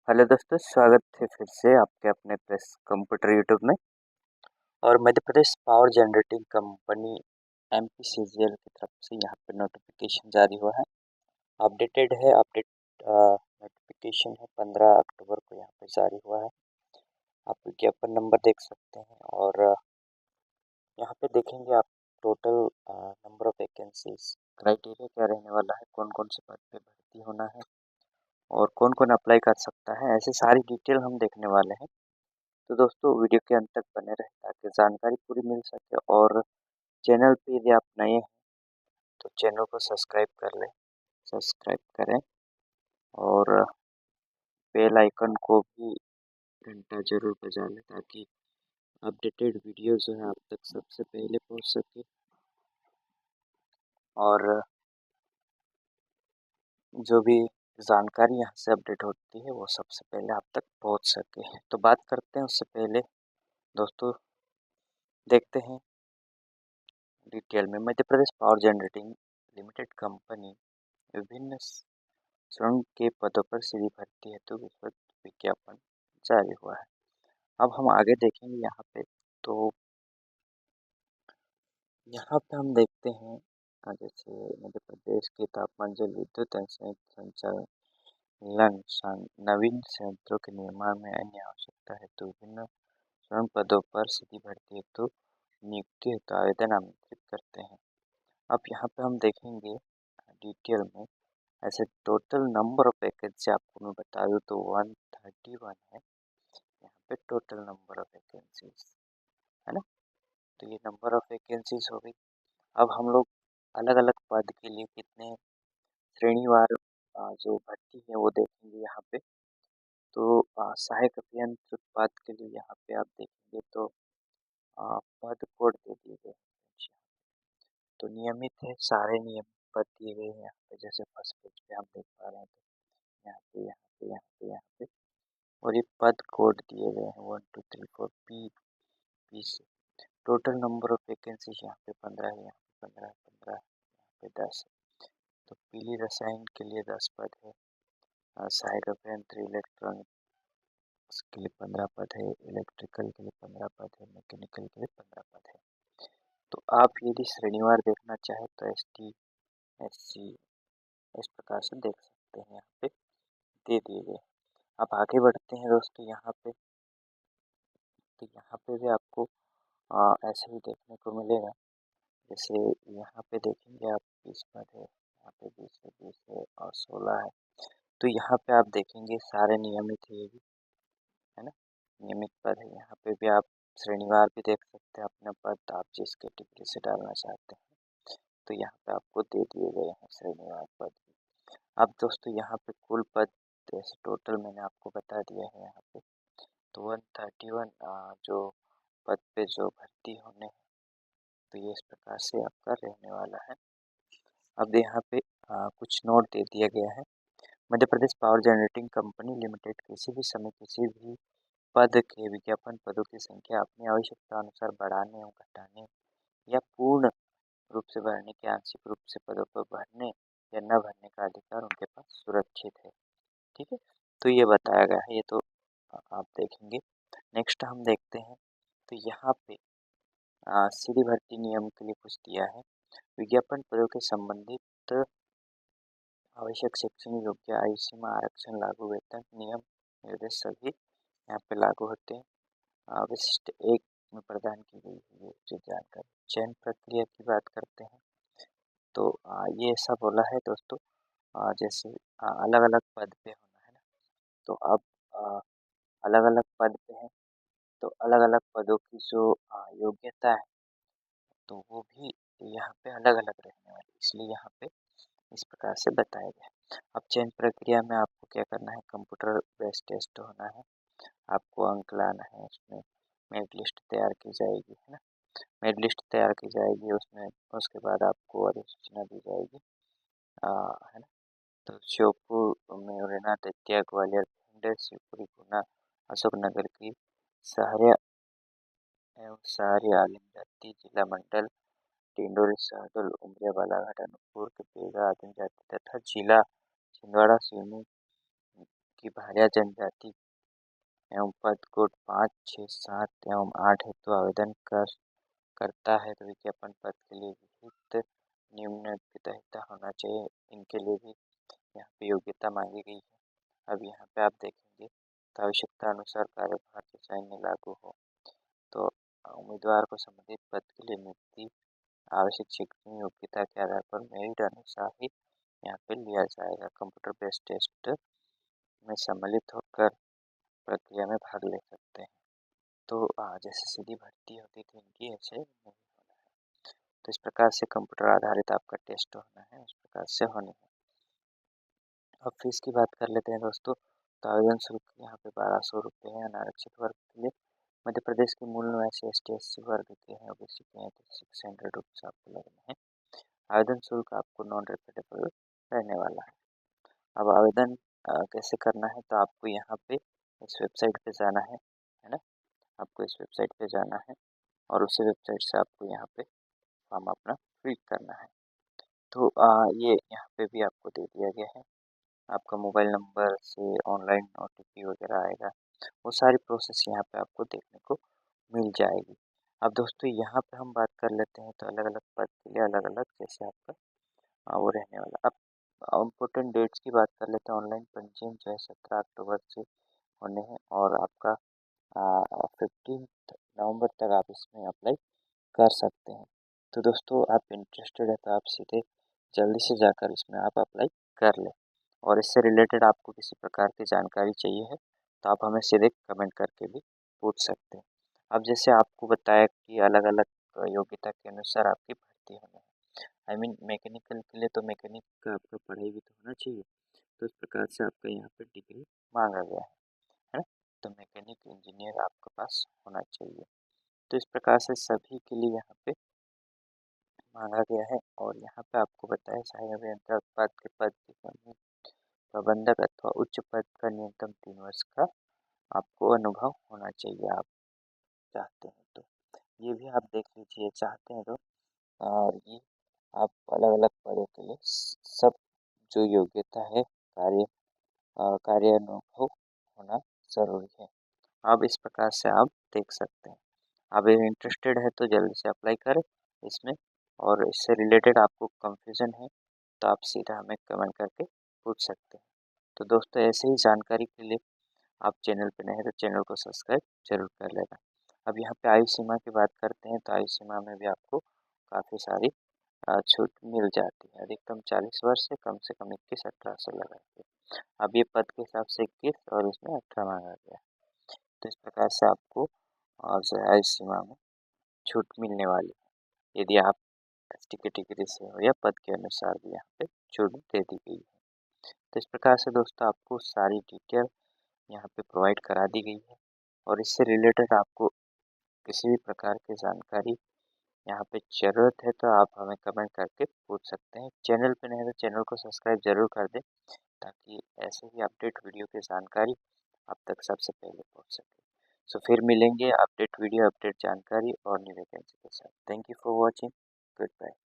Hello दोस्तों, स्वागत है फिर से आपके अपने प्रेस कंप्यूटर यूट्यूब में। और Madhya Pradesh power generating company एमपीसीजीएल की तरफ से यहाँ पे नोटिफिकेशन जारी हुआ है। अपडेटेड है, अपडेट नोटिफिकेशन है 15 अक्टूबर को यहाँ पे जारी हुआ है। आप विज्ञापन नंबर देख सकते हैं और यहाँ पे देखेंगे आप total number of vacancies, criteria क्या रहने वाला है, कौन कौन से पद पे भर्ती होना है और कौन कौन अप्लाई कर सकता है, ऐसे सारी डिटेल हम देखने वाले हैं। तो दोस्तों वीडियो के अंत तक बने रहें ताकि जानकारी पूरी मिल सके। और चैनल पे यदि आप नए हैं तो चैनल को सब्सक्राइब कर लें, सब्सक्राइब करें और बेल आइकन को भी घंटा जरूर बजा लें ताकि अपडेटेड वीडियो जो है आप तक सबसे पहले पहुंच सके और जो भी जानकारी यहाँ से अपडेट होती है वो सबसे पहले आप तक पहुंच सके। तो बात करते हैं उससे पहले दोस्तों, देखते हैं डिटेल में। Madhya Pradesh power generating limited company विभिन्न श्रम के पदों पर सीधी भर्ती हेतु विस्तृत विज्ञापन जारी हुआ है। अब हम आगे देखेंगे यहाँ पे। तो यहाँ पे हम देखते हैं जैसे मध्य प्रदेश के तापमान जल विद्युत संचालन नवीन संयंत्रों के निर्माण में अन्य आवश्यकता हेतु विभिन्न श्रम पदों पर सीधी भर्ती हेतु नियुक्ति हेतु आवेदन आमंत्रित करते हैं। अब यहाँ पे हम देखेंगे डिटेल में। ऐसे टोटल नंबर ऑफ वैकेंसी आपको मैं बता दूँ तो 131 है यहाँ पे टोटल नंबर ऑफ वैकेंसीज, है ना। तो ये नंबर ऑफ वैकेंसीज हो गई। अब हम लोग अलग अलग पद के लिए कितने श्रेणीवार जो भर्ती है वो देखेंगे यहाँ पे। तो सहायक अभियंत्र पद के लिए यहाँ पे आप देखेंगे तो पद कोड दे दिए गए हैं। तो नियमित है, सारे नियमित पद दिए गए हैं यहाँ पे। जैसे फर्स्ट पेज पे हम देख पा रहे हैं तो यहाँ पे यहाँ पे यहाँ पे यहाँ पे और ये पद कोड दिए गए हैं 1 2 3 4 पी से। टोटल नंबर ऑफ वैकेंसी यहाँ पे 15 है, यहाँ पे 15 15 यहाँ पे 10 है। तो पीली रसायन के लिए 10 पद है, सहायक अभियंत्री इलेक्ट्रॉनिक्स के लिए 15 पद है, इलेक्ट्रिकल के लिए 15 पद है, मैकेनिकल के लिए 15 पद है। तो आप यदि श्रेणीवार देखना चाहें तो ST SC इस प्रकार से देख सकते हैं, यहाँ पे दे दिए गए। अब आगे बढ़ते हैं दोस्तों यहाँ पे। तो यहाँ पे भी आपको ऐसे ही देखने को मिलेगा। जैसे यहाँ पे देखेंगे आप 20 पद है, यहाँ पे 20 है और 16 है। तो यहाँ पे आप देखेंगे सारे नियमित है, ये भी है ना, नियमित पद है। यहाँ पे भी आप श्रेणीवार भी देख सकते हैं अपना पद, आप जिस कैटेगरी से डालना चाहते हैं। तो यहाँ पे आपको दे दिए गए हैं श्रेणीवार पद। अब दोस्तों यहाँ पे कुल पद जैसे टोटल मैंने आपको बता दिया है यहाँ पे। तो 131 जो पद पे जो भर्ती होने हैं, तो ये इस प्रकार से आपका रहने वाला है। अब यहाँ पे कुछ नोट दे दिया गया है। Madhya Pradesh power generating company limited किसी भी समय किसी भी पद के विज्ञापन पदों की संख्या अपनी आवश्यकता अनुसार बढ़ाने एवं घटाने या पूर्ण रूप से भरने के आंशिक रूप से पदों पर भरने या न भरने का अधिकार उनके पास सुरक्षित है। ठीक है, तो ये बताया गया है, ये तो आप देखेंगे। नेक्स्ट हम देखते हैं। तो यहाँ पे सीधी भर्ती नियम के लिए कुछ दिया है। विज्ञापन पदों के संबंधित आवश्यक शैक्षणिक योग्य आयु सीमा आरक्षण लागू वेतन नियम निर्देश सभी यहाँ पे लागू होते हैं। विशिष्ट एक में प्रदान की गई है जो जानकारी। चयन प्रक्रिया की बात करते हैं तो ये ऐसा बोला है दोस्तों, जैसे अलग अलग पद पे होना है ना। तो अब अलग अलग पद पे है तो अलग अलग पदों की जो योग्यता है तो वो भी यहाँ पे अलग अलग रहने वाली, इसलिए यहाँ पे इस प्रकार से बताया गया है। अब चयन प्रक्रिया में आपको क्या करना है, कंप्यूटर बेस्ड टेस्ट होना है, आपको अंक लाना है। उसमें मेरिट लिस्ट तैयार की जाएगी, है ना, मेरिट लिस्ट तैयार की जाएगी उसमें। उसके बाद आपको अधिसूचना दी जाएगी, है ना। तो श्योपुर में मुरैना दतिया ग्वालियर भिंड शिवपुरी गुना अशोकनगर की सहरिया एवं शहरी आलिम जाति जिला मंडल डिंडोरी शहडोल उमरिया बालाघाट अनूपपुर के बेगा आदिम जाति तथा जिला छिंदवाड़ा सिवनी आपकी भारिया जनजाति एवं पद कोड 5, 6, 7 एवं 8 हेतु आवेदन करता है तो विज्ञापन पद के लिए विहित निम्न विधायिका होना चाहिए। इनके लिए भी यहाँ पे योग्यता मांगी गई है। अब यहाँ पे आप देखेंगे तो आवश्यकता अनुसार कार्यभार के सैन्य लागू हो तो उम्मीदवार को संबंधित पद के लिए नियुक्ति आवश्यक शैक्षणिक योग्यता के आधार पर मेरिट अनुसार ही यहाँ पे लिया जाएगा। कंप्यूटर बेस्ड टेस्ट में सम्मिलित होकर प्रक्रिया में भाग ले सकते हैं। तो जैसे सीधी भर्ती होती थी इनकी ऐसे नहीं होना है। तो इस प्रकार से कंप्यूटर आधारित आपका टेस्ट होना है, उस प्रकार से होनी है। अब फीस की बात कर लेते हैं दोस्तों। तो आवेदन शुल्क यहाँ पे 1200 रुपये है अनारक्षित वर्ग के लिए। मध्य प्रदेश के मूल निवासी ST/SC वर्ग के हैं, ओबीसी के हैं तो 600 रुपीज़ आपको लगने हैं। आवेदन शुल्क आपको नॉन रिफंडेबल रहने वाला है। अब आवेदन कैसे करना है तो आपको यहाँ पे इस वेबसाइट पे जाना है ना। आपको इस वेबसाइट पे जाना है और उसी वेबसाइट से आपको यहाँ पे फॉर्म अपना फिल करना है। तो ये यहाँ पे भी आपको दे दिया गया है। आपका मोबाइल नंबर से ऑनलाइन OTP वगैरह आएगा, वो सारी प्रोसेस यहाँ पे आपको देखने को मिल जाएगी। अब दोस्तों यहाँ पे हम बात कर लेते हैं तो अलग अलग पद के लिए अलग अलग जैसे आपका वो रहने वाला। अब इम्पोर्टेंट डेट्स की बात कर लेते हैं। ऑनलाइन पंजीयन जो है 17 अक्टूबर से होने हैं और आपका 15 नवंबर तक आप इसमें अप्लाई कर सकते हैं। तो दोस्तों आप इंटरेस्टेड है तो आप सीधे जल्दी से जाकर इसमें आप अप्लाई कर लें। और इससे रिलेटेड आपको किसी प्रकार की जानकारी चाहिए है तो आप हमें सीधे कमेंट करके भी पूछ सकते हैं। अब जैसे आपको बताया कि अलग अलग योग्यता के अनुसार आपकी भर्ती होनी है। आई मीन मैकेनिकल के लिए तो मैकेनिक का आपका पढ़ाई भी तो होना चाहिए, तो इस प्रकार से आपका यहाँ पे डिग्री मांगा गया है ना। तो मैकेनिक इंजीनियर आपके पास होना चाहिए। तो इस प्रकार से सभी के लिए यहाँ पे मांगा गया है। और यहाँ पे आपको बताया सहायक अभियंता उत्पाद के पद के प्रबंधक अथवा उच्च पद का न्यूनतम 3 वर्ष का आपको अनुभव होना चाहिए। आप चाहते हैं तो ये भी आप देख लीजिए, चाहते हैं तो। और ये आप अलग अलग पदों के लिए सब जो योग्यता है कार्य अनुभव होना ज़रूरी है। अब इस प्रकार से आप देख सकते हैं। आप इंटरेस्टेड है तो जल्दी से अप्लाई करें इसमें। और इससे रिलेटेड आपको कंफ्यूजन है तो आप सीधा हमें कमेंट करके पूछ सकते हैं। तो दोस्तों ऐसे ही जानकारी के लिए आप चैनल पे नए हैं तो चैनल को सब्सक्राइब जरूर कर लेना। अब यहाँ पे आयु सीमा की बात करते हैं तो आयु सीमा में भी आपको काफ़ी सारी छूट मिल जाती है। अधिकतम 40 वर्ष से कम 21-18 से लगा के। अब ये पद के हिसाब से 21 और इसमें 18 मांगा गया। तो इस प्रकार से आपको और जो है आयु सीमा में छूट मिलने वाली है। यदि आप ST कैटेगरी से हो या पद के अनुसार भी यहाँ पे छूट दे दी गई है। तो इस प्रकार से दोस्तों आपको सारी डिटेल यहाँ पे प्रोवाइड करा दी गई है। और इससे रिलेटेड आपको किसी भी प्रकार की जानकारी यहाँ पे ज़रूरत है तो आप हमें कमेंट करके पूछ सकते हैं। चैनल पे नए हैं तो चैनल को सब्सक्राइब जरूर कर दें ताकि ऐसे ही अपडेट वीडियो की जानकारी आप तक सबसे पहले पहुँच सके। सो फिर मिलेंगे अपडेट वीडियो, अपडेट जानकारी और न्यू वैकेंसी के साथ। Thank you for watching. Good bye.